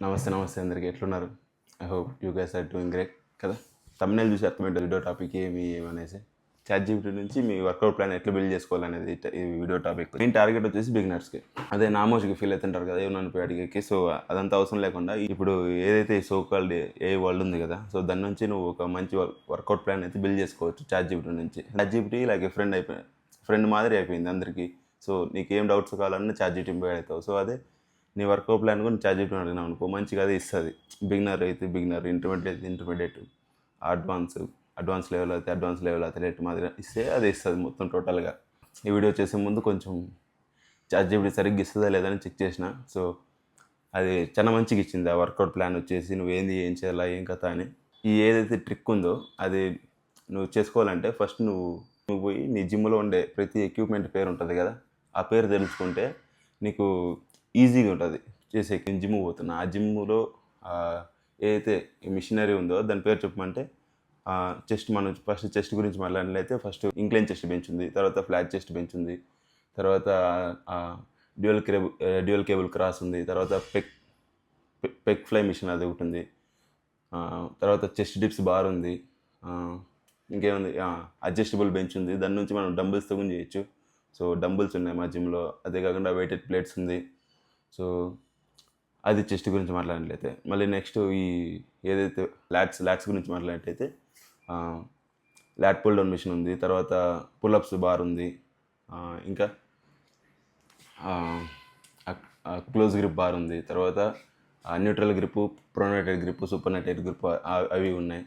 నమస్తే అందరికి ఎట్లున్నారు? I hope you guys are doing great కదా. తమ్మునేలు చూసి అర్థమైంది వీడియో టాపిక్ ఏమనేసి. చాట్ జీపీటీ నుంచి మీ వర్కౌట్ ప్లాన్ ఎట్లా బిల్డ్ చేసుకోవాలనేది ఈ వీడియో టాపిక్. మెయిన్ టార్గెట్ వచ్చేసి బిగినర్స్కి. అదే నామోషికి ఫీల్ అవుతుంటారు కదా ఏమన్నా పోయి అడిగేకి. సో అదంతా అవసరం లేకుండా ఇప్పుడు ఏదైతే ఈ సోకాల్డ్ ఏ వరల్డ్ ఉంది కదా, సో దాని నుంచి నువ్వు ఒక మంచి వర్కౌట్ ప్లాన్ అయితే బిల్డ్ చేసుకోవచ్చు చాట్ జీపీటీ నుంచి. చాట్ జీపీటీ లైక్ ఫ్రెండ్ మాదిరి అయిపోయింది అందరికీ. సో నీకు ఏం డౌట్స్ కావాలన్నా చాట్ జీపీటీ పోయి అవుతావు. సో అదే నీ వర్కౌట్ ప్లాన్ కూడా చాట్ జీపీటీ అడిగినావు అనుకో, మంచిగా అదే ఇస్తుంది. బిగినర్ అయితే బిగినర్, ఇంటర్మీడియట్ అయితే ఇంటర్మీడియట్, అడ్వాన్స్ లెవెల్ అయితే అడ్వాన్స్ లెవెల్ అథ్లెట్ మాదిరి ఇస్తే అది ఇస్తుంది మొత్తం టోటల్గా. ఈ వీడియో చేసే ముందు కొంచెం చాట్ జీపీటీ సరిగ్గా ఇస్తుందా లేదని చెక్ చేసిన. సో అది చాలా మంచిగా ఇచ్చింది ఆ వర్కౌట్ ప్లాన్ వచ్చేసి. నువ్వేంది ఏం చేయాలా ఏం కథ అని. ఈ ఏదైతే ట్రిక్ ఉందో అది నువ్వు చేసుకోవాలంటే ఫస్ట్ నువ్వు పోయి నీ జిమ్లో ఉండే ప్రతి ఎక్విప్మెంట్ పేరు ఉంటుంది కదా, ఆ పేరు తెలుసుకుంటే నీకు ఈజీగా ఉంటుంది చేసే. జిమ్ పోతున్నా, ఆ జిమ్లో ఏదైతే మిషనరీ ఉందో దాని పేరు చెప్పమంటే చెస్ట్, మనం ఫస్ట్ చెస్ట్ గురించి మాట్లాడినట్లయితే ఫస్ట్ ఇంక్లైన్ చెస్ట్ బెంచ్ ఉంది, తర్వాత ఫ్లాట్ చెస్ట్ బెంచ్ ఉంది, తర్వాత డ్యూయల్ కేబుల్ క్రాస్ ఉంది, తర్వాత పెక్ ఫ్లై మిషన్ అది ఒకటి ఉంది, తర్వాత చెస్ట్ డిప్స్ బార్ ఉంది, ఇంకేముంది అడ్జస్టబుల్ బెంచ్ ఉంది. దాని నుంచి మనం డంబుల్స్తో కూడా చేయొచ్చు. సో డంబుల్స్ ఉన్నాయి మా జిమ్లో. అదే కాకుండా వెయిటెడ్ ప్లేట్స్ ఉంది. సో అది చెస్ట్ గురించి మాట్లాడినట్లయితే. మళ్ళీ నెక్స్ట్ ఈ ఏదైతే ల్యాట్స్ గురించి మాట్లాడినట్లయితే ల్యాట్ పుల్ డౌన్ మిషన్ ఉంది, తర్వాత పుల్అప్స్ బార్ ఉంది, ఇంకా క్లోజ్ గ్రిప్ బార్ ఉంది, తర్వాత న్యూట్రల్ గ్రిప్, ప్రొనైటెడ్ గ్రిప్, సూపర్నైటెడ్ గ్రిప్ అవి ఉన్నాయి.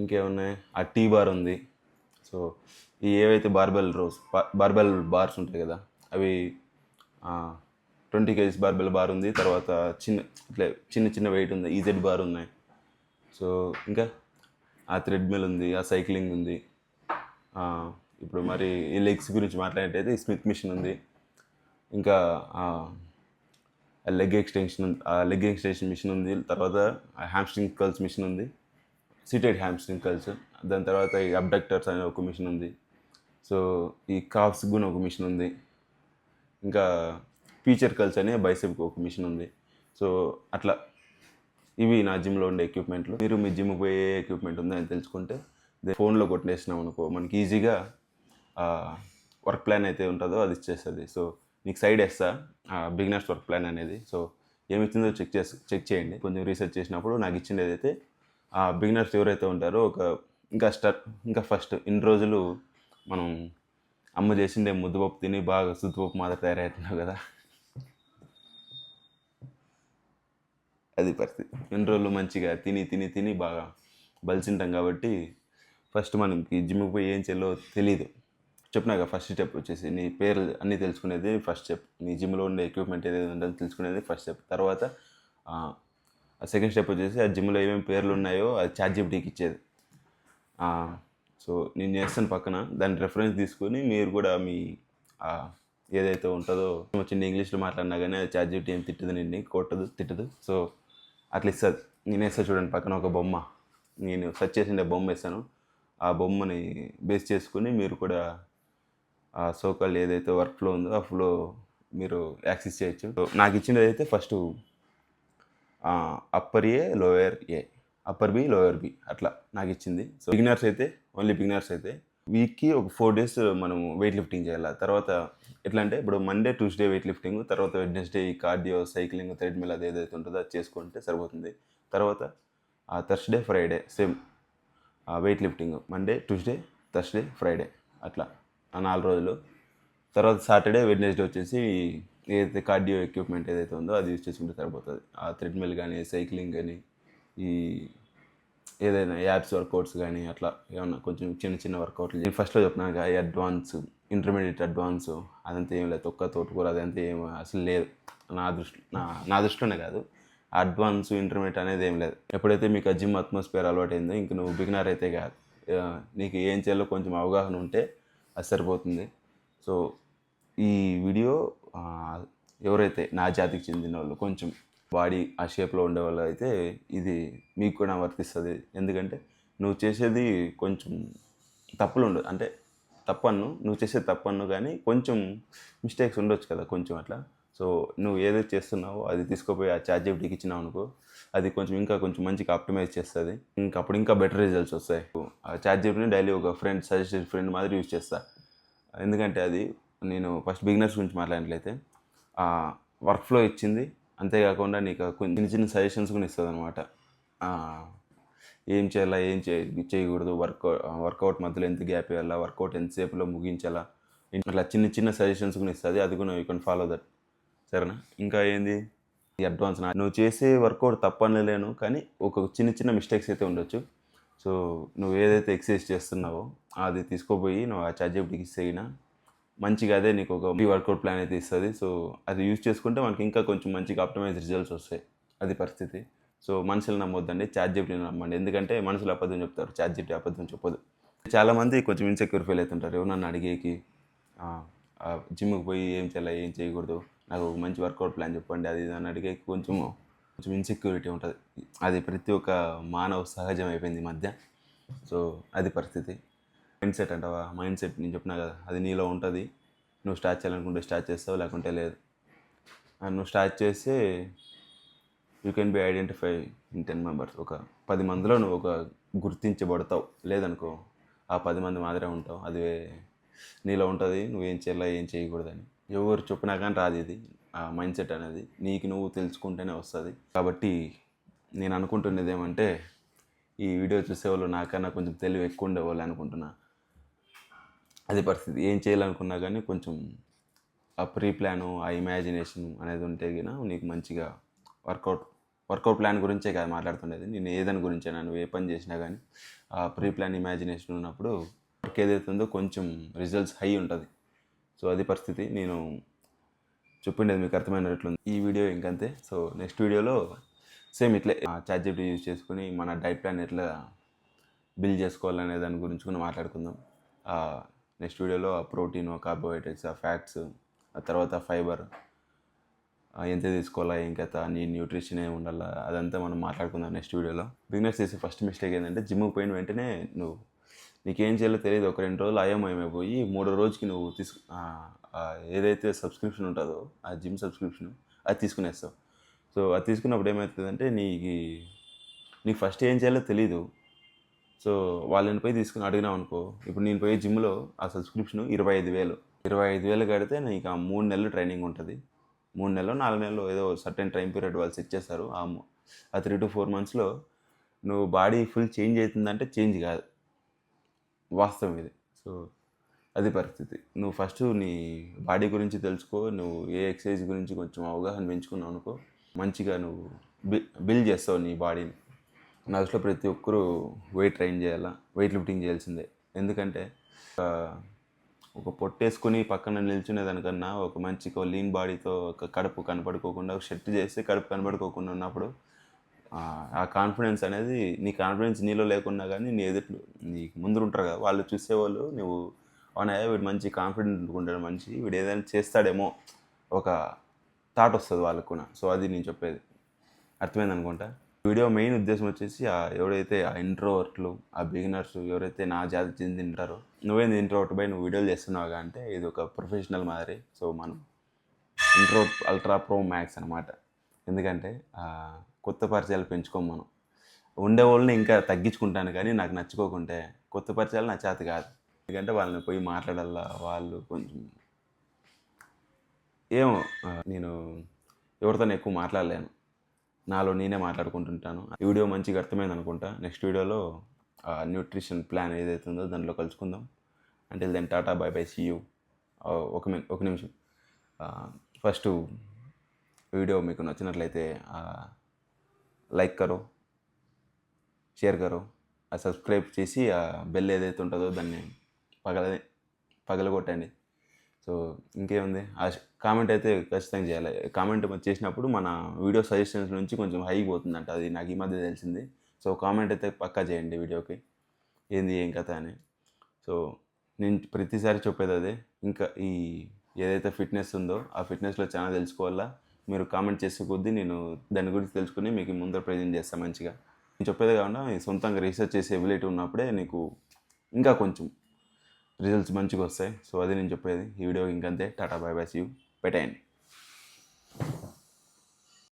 ఇంకేమున్నాయి, ఆ టీ బార్ ఉంది. సో ఈ ఏవైతే బార్బెల్ బార్స్ ఉంటాయి కదా అవి 20 kgs బార్బెల్ బార్ ఉంది, తర్వాత చిన్న వెయిట్ ఉంది, ఈజెడ్ బార్ ఉన్నాయి. సో ఇంకా ఆ థ్రెడ్మిల్ ఉంది, ఆ సైక్లింగ్ ఉంది. ఇప్పుడు మరి ఈ లెగ్స్ గురించి మాట్లాడినట్టయితే స్మిత్ మిషన్ ఉంది, ఇంకా లెగ్ ఎక్స్టెన్షన్ మిషన్ ఉంది, తర్వాత హ్యామ్స్ట్రింగ్ కర్ల్స్ మిషన్ ఉంది, సీటెడ్ హ్యామ్స్ట్రింగ్ కర్ల్స్. దాని తర్వాత ఈ అబ్డక్టర్స్ అనే ఒక మిషన్ ఉంది. సో ఈ కాఫ్స్ కూడా ఒక మిషన్ ఉంది. ఇంకా ఫీచర్ కల్స్ అనే బైసెప్కి ఒక మిషన్ ఉంది. సో అట్లా ఇవి నా జిమ్లో ఉండే ఎక్విప్మెంట్లు. మీరు మీ జిమ్ పోయే ఎక్విప్మెంట్ ఉందని తెలుసుకుంటే ఫోన్లో కొట్టేసినాం అనుకో, మనకి ఈజీగా వర్క్ ప్లాన్ అయితే ఉంటుందో అది ఇచ్చేస్తుంది. సో నీకు సైడ్ వేస్తా బిగినర్స్ వర్క్ ప్లాన్ అనేది. సో ఏమి ఇచ్చిందో చెక్ చేయండి. కొంచెం రీసెర్చ్ చేసినప్పుడు నాకు ఇచ్చింది ఏదైతే బిగినర్స్ ఎవరైతే ఉంటారో ఇంకా ఫస్ట్ ఇన్ని రోజులు మనం అమ్మ చేసిండే ముద్దపప్పు తిని బాగా శుద్ధిపప్పు మాదిరి తయారవుతున్నావు కదా, అది పరిస్థితి. ఎన్ని రోజులు మంచిగా తిని బాగా బలిసింటాం కాబట్టి ఫస్ట్ మనకి జిమ్కి పోయి ఏం చేయాలో తెలియదు. చెప్పినాక ఫస్ట్ స్టెప్ వచ్చేసి నీ పేరు అన్నీ తెలుసుకునేది ఫస్ట్ స్టెప్. నీ జిమ్లో ఉండే ఎక్విప్మెంట్ ఏదైతే ఉంటుందో తెలుసుకునేది ఫస్ట్ స్టెప్. తర్వాత సెకండ్ స్టెప్ వచ్చేసి ఆ జిమ్లో ఏమేమి పేర్లు ఉన్నాయో అది చాట్ జీపీటీకి ఇచ్చేది. సో నేను చేస్తాను పక్కన, దాని రెఫరెన్స్ తీసుకొని మీరు కూడా మీ ఏదైతే ఉంటుందో చిన్న ఇంగ్లీష్లో మాట్లాడినా కానీ అది చాట్ జీపీటీ ఏం తిట్టదు, నిన్ను తిట్టదు. సో అట్లా ఇస్తుంది. నేను వేస్తా చూడండి పక్కన ఒక బొమ్మ, నేను సెర్చ్ చేసిండే బొమ్మ వేస్తాను. ఆ బొమ్మని బేస్ చేసుకుని మీరు కూడా ఆ సోకాల్ ఏదైతే వర్క్ ఫ్లో ఉందో ఆ ఫ్లో మీరు యాక్సెస్ చేయొచ్చు. సో నాకు ఇచ్చినది అయితే ఫస్ట్ అప్పర్ ఏ, లోయర్ ఏ, అప్పర్ బి, లోయర్ బి అట్లా నాకు ఇచ్చింది. సో ఓన్లీ బిగినర్స్ అయితే వీక్కి ఒక 4 days మనం వెయిట్ లిఫ్టింగ్ చేయాలి. తర్వాత ఎట్లా అంటే ఇప్పుడు మండే ట్యూస్డే వెయిట్ లిఫ్టింగ్, తర్వాత వెడ్నెస్డే ఈ కార్డియో, సైక్లింగ్, థ్రెడ్మిల్ అది ఏదైతే ఉంటుందో అది చేసుకుంటే సరిపోతుంది. తర్వాత Thursday Friday same weight lifting, Monday Tuesday Thursday Friday అట్లా 4 రోజులు. తర్వాత సాటర్డే వెడ్నెస్డే వచ్చేసి ఏదైతే కార్డియో ఎక్విప్మెంట్ ఏదైతే ఉందో అది యూజ్ చేసుకుంటే సరిపోతుంది. ఆ థ్రెడ్మిల్ కానీ, సైక్లింగ్ కానీ, ఈ ఏదైనా యాప్స్ వర్కౌట్స్ కానీ అట్లా ఏమన్నా కొంచెం చిన్న వర్కౌట్లు. నేను ఫస్ట్లో చెప్పినాక అడ్వాన్స్, ఇంటర్మీడియట్, అడ్వాన్స్ అదంతా ఏం లేదు. తోటకూర అదంతా ఏం అసలు లేదు నా దృష్టిలోనే కాదు. అడ్వాన్స్, ఇంటర్మీడియట్ అనేది ఏం లేదు. ఎప్పుడైతే మీకు ఆ జిమ్ అట్మాస్ఫియర్ అలవాటైందో ఇంక నువ్వు బిగినర్ అయితే కాదు. నీకు ఏం చేయాలో కొంచెం అవగాహన ఉంటే అది సరిపోతుంది. సో ఈ వీడియో ఎవరైతే నా జాతికి చెందిన వాళ్ళు, కొంచెం బాడీ ఆ షేప్లో ఉండే వాళ్ళు అయితే ఇది మీకు కూడా వర్తిస్తుంది. ఎందుకంటే నువ్వు చేసేది కొంచెం తప్పులు ఉండదు, అంటే నువ్వు చేసేది తప్పన్ను కానీ కొంచెం మిస్టేక్స్ ఉండొచ్చు కదా కొంచెం అట్లా. సో నువ్వు ఏదైతే చేస్తున్నావో అది తీసుకుపోయి ఆ చాట్‌జీపీటీకి ఇచ్చినావు అనుకో, అది ఇంకా కొంచెం మంచిగా ఆప్టిమైజ్ చేస్తది. అప్పుడు ఇంకా బెటర్ రిజల్ట్స్ వస్తాయి. ఆ చాట్‌జీపీటీని డైలీ ఒక సజెస్టెడ్ ఫ్రెండ్ మాదిరి యూజ్ చేస్తా. ఎందుకంటే అది నేను ఫస్ట్ బిగినర్స్ గురించి మాట్లాడినట్లయితే వర్క్ ఫ్లో ఇచ్చింది. అంతేకాకుండా నీకు చిన్న చిన్న సజెషన్స్ కూడా ఇస్తదనమాట. ఏం చేయాలా, ఏం చేయకూడదు, వర్కౌట్ మధ్యలో ఎంత గ్యాప్ ఇవ్వాలా, వర్కౌట్ ఎంతసేపులో ముగించాలా, ఇట్లా చిన్న చిన్న సజెషన్స్ కూడా ఇస్తుంది. అది కూడా యూ కెన్ ఫాలో దట్. సరేనా? ఇంకా ఏంది ఈ అడ్వాన్స్ నువ్వు చేసే వర్కౌట్ తప్పనలేను, కానీ ఒక చిన్న చిన్న మిస్టేక్స్ అయితే ఉండొచ్చు. సో నువ్వు ఏదైతే ఎక్సర్సైజ్ చేస్తున్నావో అది తీసుకోపోయి నువ్వు ఆ చాట్‌జీపీటీకి ఇస్తేగినా మంచిగా అదే నీకు ఒక వర్కౌట్ ప్లాన్ అయితే ఇస్తుంది. సో అది యూజ్ చేసుకుంటే మనకి ఇంకా కొంచెం మంచిగా ఆప్టిమైజ్ రిజల్ట్స్ వస్తాయి. అది పరిస్థితి. సో మనుషులు నమ్మొద్దండి, చాట్‌జీపీటీని నమ్మండి. ఎందుకంటే మనుషులు అబద్ధం చెప్తారు, చాట్‌జీపీటీ అబద్ధం చెప్పదు. చాలామంది కొంచెం ఇన్సెక్యూర్ ఫీల్ అవుతుంటారు ఎవరన్నా అడిగేకి. జిమ్కి పోయి ఏం చేయాలి, ఏం చేయకూడదు, నాకు ఒక మంచి వర్కౌట్ ప్లాన్ చెప్పండి, అది అని అడిగేకి కొంచెం ఇన్సెక్యూరిటీ ఉంటుంది. అది ప్రతి ఒక్క మానవ సహజం అయిపోయింది ఈ మధ్య. సో అది పరిస్థితి. మైండ్ సెట్ అంటావా? మైండ్ సెట్ నేను చెప్పినా కదా, అది నీలో ఉంటుంది. నువ్వు స్టార్ట్ చేయాలనుకుంటే స్టార్ట్ చేస్తావు, లేకుంటే లేదు. నువ్వు స్టార్ట్ చేస్తే you can be identify in 10 members. ఒక 10 మందిలో నువ్వు ఒక గుర్తించబడతావు. లేదనుకో ఆ 10 మంది మాదిరే ఉంటావు. అది నీలో ఉంటుంది, నువ్వేం చేయాలా, ఏం చేయకూడదని. ఎవరు చెప్పినా కానీ రాదు ఇది. ఆ మైండ్ సెట్ అనేది నీకు నువ్వు తెలుసుకుంటేనే వస్తుంది. కాబట్టి నేను అనుకుంటున్నది ఏమంటే, ఈ వీడియో చూసేవాళ్ళు నాకన్నా కొంచెం తెలివి ఎక్కువ ఉండేవాళ్ళు అనుకుంటున్నా. అది పరిస్థితి. ఏం చేయాలనుకున్నా కానీ కొంచెం ఆ ప్రీ ప్లాను, ఆ ఇమాజినేషన్ అనేది ఉంటే గిన నీకు మంచిగా వర్కౌట్ ప్లాన్ గురించే కాదు మాట్లాడుతుండేది. నేను ఏదాని గురించైనా, నువ్వు ఏ పని చేసినా కానీ ఆ ప్రీ ప్లాన్ ఇమాజినేషన్ ఉన్నప్పుడు వర్క్ ఏదైతే ఉందో కొంచెం రిజల్ట్స్ హై ఉంటుంది. సో అది పరిస్థితి. నేను చెప్పిండేది మీకు అర్థమైనట్లుంది. ఈ వీడియో ఇంకంతే. సో నెక్స్ట్ వీడియోలో సేమ్ ఇట్లే చాట్‌జీపీటీ యూజ్ చేసుకుని మన డైట్ ప్లాన్ ఎట్లా బిల్డ్ చేసుకోవాలనే దాని గురించి కూడా మాట్లాడుకుందాం. నెక్స్ట్ వీడియోలో ఆ ప్రోటీన్, కార్బోహైడ్రేట్స్, ఆ ఫ్యాట్స్, ఆ తర్వాత ఫైబర్ ఎంత తీసుకోవాలా, ఏం కథ, నీ న్యూట్రిషన్ ఏమి ఉండాలా, అదంతా మనం మాట్లాడుకుందాం నెక్స్ట్ వీడియోలో. బిగినర్స్ చేసే ఫస్ట్ మిస్టేక్ ఏంటంటే, జిమ్కి పోయిన వెంటనే నీకేం చేయాలో తెలియదు. ఒక 2 రోజులు అయోమయమైపోయి 3వ రోజుకి నువ్వు ఏదైతే సబ్స్క్రిప్షన్ ఉంటుందో ఆ జిమ్ సబ్స్క్రిప్షన్ అది తీసుకునేస్తావు. సో అది తీసుకున్నప్పుడు ఏమవుతుందంటే నీకు ఫస్ట్ ఏం చేయాలో తెలీదు. సో వాళ్ళని పోయి అడిగినావు అనుకో. ఇప్పుడు నేను పోయి జిమ్లో ఆ సబ్స్క్రిప్షన్ 25,000 కడితే నీకు ఆ 3 నెలలు ట్రైనింగ్ ఉంటుంది. 3 నెలలో 4 నెలలు ఏదో సర్టెన్ టైం పీరియడ్ వాళ్ళు సెట్ చేస్తారు. ఆ 3 to 4 మంత్స్లో నువ్వు బాడీ ఫుల్ చేంజ్ అవుతుందంటే చేంజ్ కాదు, వాస్తవం ఇది. సో అది పరిస్థితి. నువ్వు ఫస్ట్ నీ బాడీ గురించి తెలుసుకో. నువ్వు ఏ ఎక్సర్సైజ్ గురించి కొంచెం అవగాహన పెంచుకున్నావు అనుకో, మంచిగా నువ్వు బిల్డ్ చేస్తావు నీ బాడీని. నా దృష్టిలో ప్రతి ఒక్కరూ వెయిట్ లిఫ్టింగ్ చేయాల్సిందే. ఎందుకంటే ఒక పొట్టేసుకుని పక్కన నిల్చునేదానికన్నా ఒక మంచి లీన్ బాడీతో ఒక కడుపు కనపడుకోకుండా, ఒక షర్ట్ చేస్తే కడుపు కనపడుకోకుండా ఉన్నప్పుడు ఆ కాన్ఫిడెన్స్ అనేది, నీ కాన్ఫిడెన్స్ నీలో లేకున్నా కానీ నీకు ముందు ఉంటారు కదా, వాళ్ళు చూసేవాళ్ళు నువ్వు అవునాయా వీడు మంచి కాన్ఫిడెంట్ ఉంటాడు, వీడు ఏదైనా చేస్తాడేమో ఒక థాట్ వస్తుంది వాళ్ళకు కూడా. సో అది నేను చెప్పేది అర్థమైంది అనుకుంటా. వీడియో మెయిన్ ఉద్దేశం వచ్చేసి ఎవరైతే ఆ ఇంట్రోవర్ట్లు, ఆ బిగినర్స్ ఎవరైతే నా జాతి చెందింటారో, నువ్వేంది ఇంట్రోవర్ట్ బై నువ్వు వీడియోలు చేస్తున్నావుగా అంటే ఇది ఒక ప్రొఫెషనల్ మాదిరి. సో మనం ఇంట్రోవర్ట్ అల్ట్రా ప్రో మ్యాక్స్ అనమాట. ఎందుకంటే కొత్త పరిచయాలు పెంచుకోం మనం. ఉండేవాళ్ళని ఇంకా తగ్గించుకుంటాను, కానీ నాకు నచ్చుకోకుంటే కొత్త పరిచయాలు నా చేత కాదు. ఎందుకంటే వాళ్ళని పోయి మాట్లాడాలా, వాళ్ళు కొంచెం ఏమో నేను ఎవరితోనే ఎక్కువ మాట్లాడలేను, నాలో నేనే మాట్లాడుకుంటుంటాను. ఈ వీడియో మంచిగా అర్థమైంది అనుకుంటా. నెక్స్ట్ వీడియోలో న్యూట్రిషన్ ప్లాన్ ఏదైతే ఉందో దాంట్లో కలుసుకుందాం. Until then tata bye bye, see you. ఒక నిమిషం, ఫస్ట్ వీడియో మీకు నచ్చినట్లయితే లైక్ కరో, షేర్ కరో, సబ్స్క్రైబ్ చేసి ఆ బెల్ ఏదైతే ఉంటుందో దాన్ని పగలగొట్టండి. సో ఇంకేముంది, కామెంట్ అయితే ఖచ్చితంగా చేయాలి. కామెంట్ చేసినప్పుడు మన వీడియో సజెషన్స్ నుంచి కొంచెం హైకి పోతుందంట, అది నాకు ఈ మధ్య తెలిసింది. సో కామెంట్ అయితే పక్కా చేయండి వీడియోకి, ఏంది ఏం కథ అని. సో నేను ప్రతిసారి చెప్పేది అదే. ఇంకా ఈ ఏదైతే ఫిట్నెస్ ఉందో ఆ ఫిట్నెస్లో చాలా తెలుసుకోవాలా. మీరు కామెంట్ చేసే కొద్దీ నేను దాని గురించి తెలుసుకుని మీకు ముందర ప్రజెంట్ చేస్తాను మంచిగా. నేను చెప్పేది కాకుండా సొంతంగా రీసెర్చ్ చేసే ఎబిలిటీ ఉన్నప్పుడే నీకు ఇంకా కొంచెం రిజల్ట్స్ మంచిగా వస్తాయి. సో అది నేను చెప్పేది. ఈ వీడియో ఇంకంతే. Tata bye bye, see you. పెట్టేయండి.